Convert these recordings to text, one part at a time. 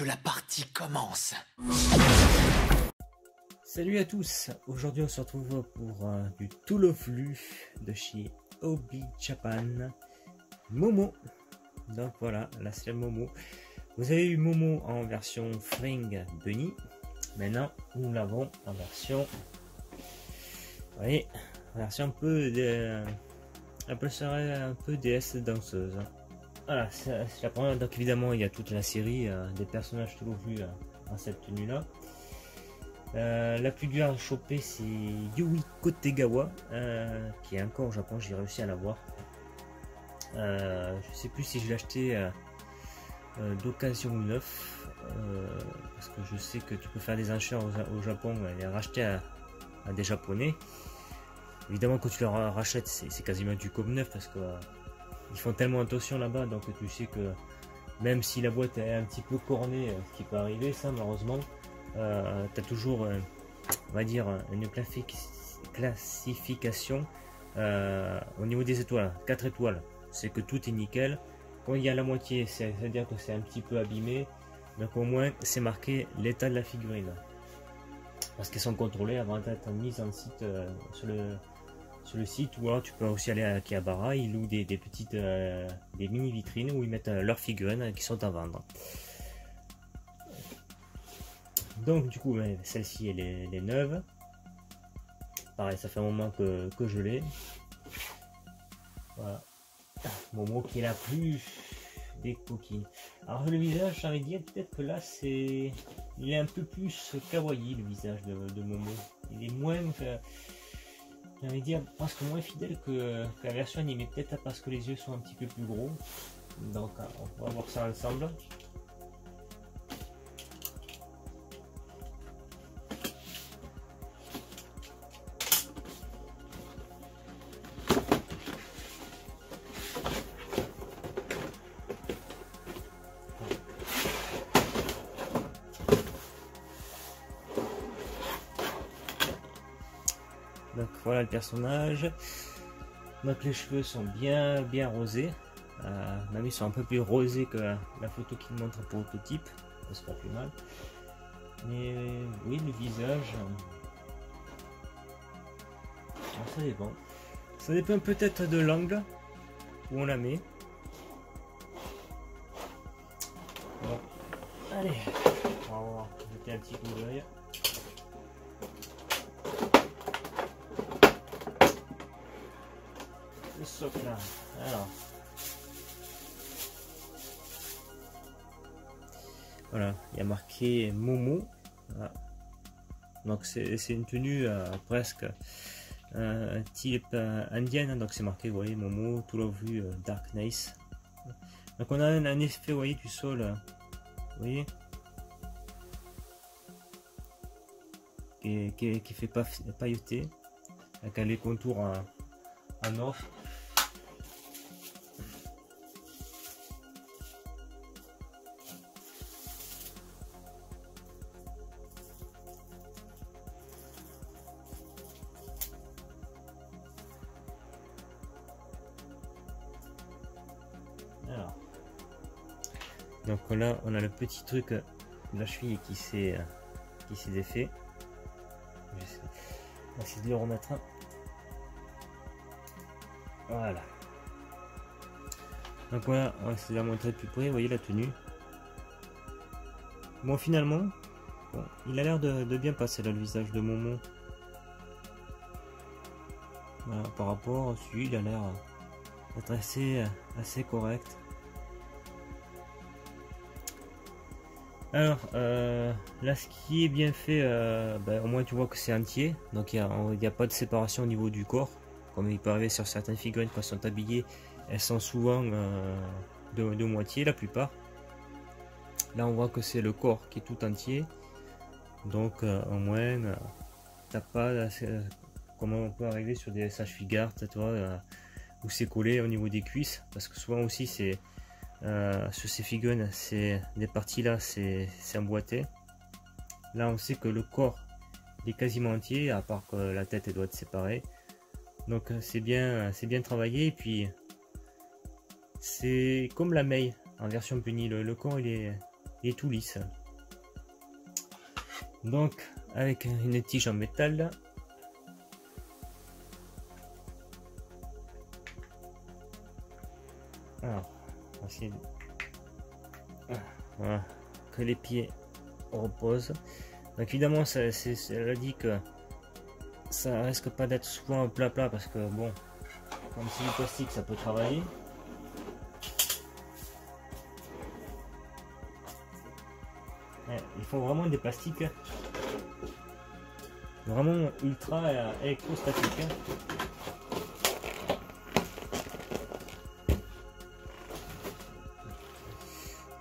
que la partie commence. Salut à tous, aujourd'hui on se retrouve pour du Tool of Lu de chez Hobby Japan. Momo, donc voilà, là c'est le Momo. Vous avez eu Momo en version Fring Bunny, maintenant nous l'avons en version, vous voyez, version un peu déesse danseuse. Voilà, c'est la première. Donc évidemment il y a toute la série des personnages Tool of Lu dans cette tenue là. La plus dure à choper c'est Yui Kotegawa qui est encore au Japon, j'ai réussi à l'avoir. Je sais plus si je l'ai acheté d'occasion ou neuf, parce que je sais que tu peux faire des enchères au Japon et les racheter à des japonais. Évidemment quand tu leur rachètes c'est quasiment du comme neuf, parce que ils font tellement attention là-bas, donc tu sais que même si la boîte est un petit peu cornée, ce qui peut arriver, ça malheureusement, tu as toujours, on va dire, une classification au niveau des étoiles, 4 étoiles, c'est que tout est nickel. Quand il y a la moitié, c'est-à-dire que c'est un petit peu abîmé, donc au moins c'est marqué l'état de la figurine, parce qu'elles sont contrôlées avant d'être mises en site sur le site, ou alors tu peux aussi aller à Akihabara, ils louent des petites des mini vitrines où ils mettent leurs figurines qui sont à vendre. Donc du coup celle-ci elle est neuve, pareil ça fait un moment que je l'ai. Voilà, Momo qui est la plus des coquines. Alors le visage, j'ai envie de dire peut-être que là il est un peu plus kawaii, le visage de Momo, il est moins, j'ai envie de dire presque moins fidèle que la version animée, peut-être parce que les yeux sont un petit peu plus gros. Donc on va voir ça ensemble. Donc voilà le personnage. Donc les cheveux sont bien rosés, même ils sont un peu plus rosés que la photo qu'il montre pour le prototype, c'est pas plus mal. Mais oui, le visage, ça dépend peut-être de l'angle où on la met. Bon, allez, on va voir, jeter un petit coup d'œil. Le socle là, alors voilà, il y a marqué Momo. Voilà. Donc c'est une tenue presque type indienne, donc c'est marqué, vous voyez, Momo, Tool of Lu Darkness. Donc on a un effet, vous voyez, du sol, vous voyez, qui fait pas pailleter, avec les contours en off. Alors, donc là on a le petit truc de la cheville qui s'est défait. On va essayer de le remettre. Voilà. Donc voilà, on va essayer de la montrer de plus près. Vous voyez la tenue. Bon, finalement, bon, il a l'air de bien passer là, le visage de Momo. Voilà, par rapport à celui, il a l'air d'être assez correct. Alors là, ce qui est bien fait, au moins tu vois que c'est entier, donc il n'y a pas de séparation au niveau du corps, comme il peut arriver sur certaines figurines quand elles sont habillées, elles sont souvent de moitié, la plupart. Là on voit que c'est le corps qui est tout entier, donc au moins t'as pas comment on peut arriver sur des SH-Figures, où c'est collé au niveau des cuisses, parce que souvent aussi c'est sur ces figurines, c'est des parties là c'est emboîté. Là on sait que le corps est quasiment entier, à part que la tête elle doit être séparée, donc c'est bien travaillé. Et puis c'est comme la Mei en version punie, le corps il est il est tout lisse. Donc avec une tige en métal. Alors, on va essayer de... Voilà, que les pieds reposent. Donc évidemment, elle a dit que ça risque pas d'être souvent plat parce que bon, comme c'est du plastique, ça peut travailler. Il faut vraiment des plastiques vraiment ultra électrostatiques.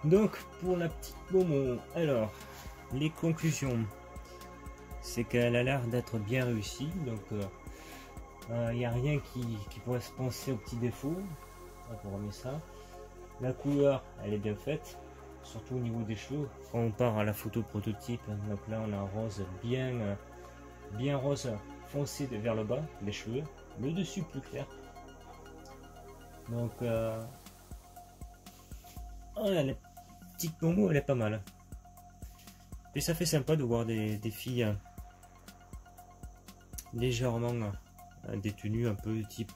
Donc pour la petite Momo, alors les conclusions, c'est qu'elle a l'air d'être bien réussie, donc il n'y a rien qui pourrait se penser aux petits défauts. On remet ça. La couleur, elle est bien faite, surtout au niveau des cheveux. Quand on part à la photo prototype, donc là on a un rose bien rose foncé vers le bas des cheveux, le dessus plus clair. Donc la petite Momo, elle est pas mal. Et ça fait sympa de voir des filles légèrement détenues, un peu type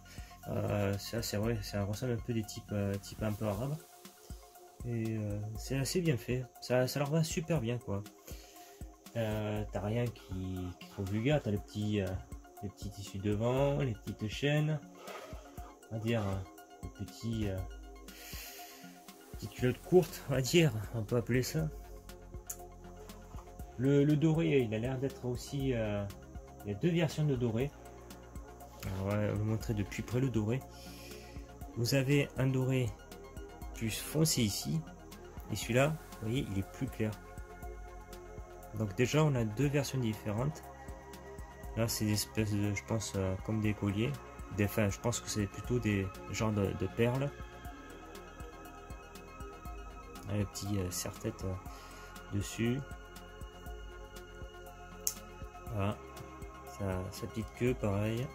ça c'est vrai, ça ressemble un peu des types un peu arabes. Et c'est assez bien fait, ça leur va super bien quoi. T'as rien qui est trop vulgaire, t'as les petits tissus devant, les petites chaînes, on va dire les petites culottes courtes, on va dire, on peut appeler ça. Le doré, il a l'air d'être aussi, il y a deux versions de doré. Alors, on va vous montrer de plus près le doré. Vous avez un doré plus foncé ici, et celui-là, vous voyez, il est plus clair. Donc déjà, on a deux versions différentes. Là, c'est des espèces de, je pense, comme des colliers. Enfin, je pense que c'est plutôt des genres de perles. Le petit serre-tête dessus. Voilà. Sa petite queue, pareil.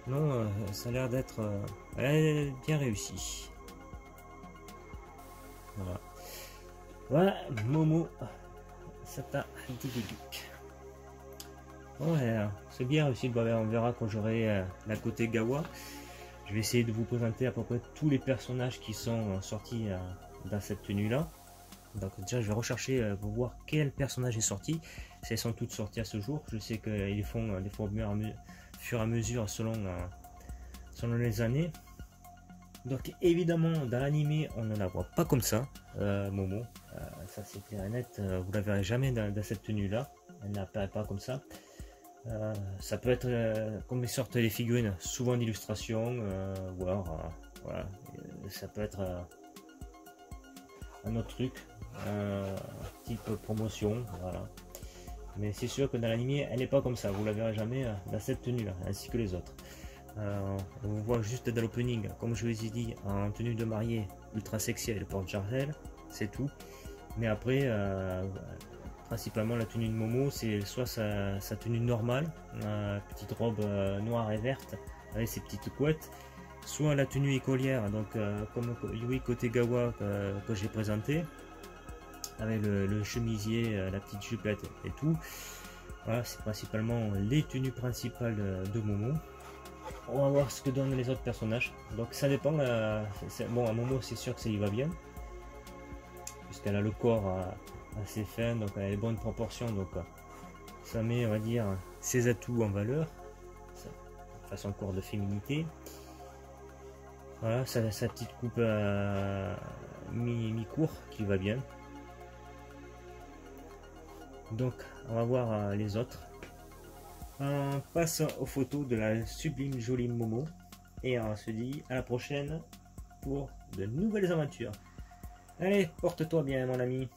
Non, ça a l'air d'être bien réussi. Voilà. Voilà, Momo, Sata Dididuc. Bon, c'est bien réussi. On verra quand j'aurai la côté Gawa. Je vais essayer de vous présenter à peu près tous les personnages qui sont sortis dans cette tenue là. Donc déjà je vais rechercher pour voir quel personnage est sorti. Si elles sont toutes sorties à ce jour, je sais qu'ils font des fois au fur et à mesure selon les années. Donc évidemment dans l'animé on ne la voit pas comme ça, Momo. Ça c'est clair et net, vous la verrez jamais dans cette tenue là. Elle n'apparaît pas comme ça. Ça peut être comme ils sortent les figurines, souvent d'illustration, ou alors voilà, ça peut être un autre truc, type promotion, voilà. Mais c'est sûr que dans l'animé, elle n'est pas comme ça, vous la verrez jamais dans cette tenue là, ainsi que les autres. On voit juste dans l'opening, comme je vous ai dit, en tenue de mariée ultra sexy avec le porte-jartel, c'est tout. Mais après, principalement la tenue de Momo, c'est soit sa tenue normale, petite robe noire et verte avec ses petites couettes, soit la tenue écolière, donc comme Yui côté Gawa que j'ai présenté, avec le chemisier, la petite jupette et tout. Voilà, c'est principalement les tenues principales de Momo. On va voir ce que donnent les autres personnages. Donc ça dépend. Bon, à Momo, c'est sûr que ça y va bien, puisqu'elle a le corps assez fin, donc elle a les bonnes proportions, donc ça met, on va dire, ses atouts en valeur, façon corps de féminité. Voilà, sa petite coupe mi-court qui va bien. Donc on va voir les autres. On passe aux photos de la sublime jolie Momo et on se dit à la prochaine pour de nouvelles aventures. Allez, porte-toi bien mon ami.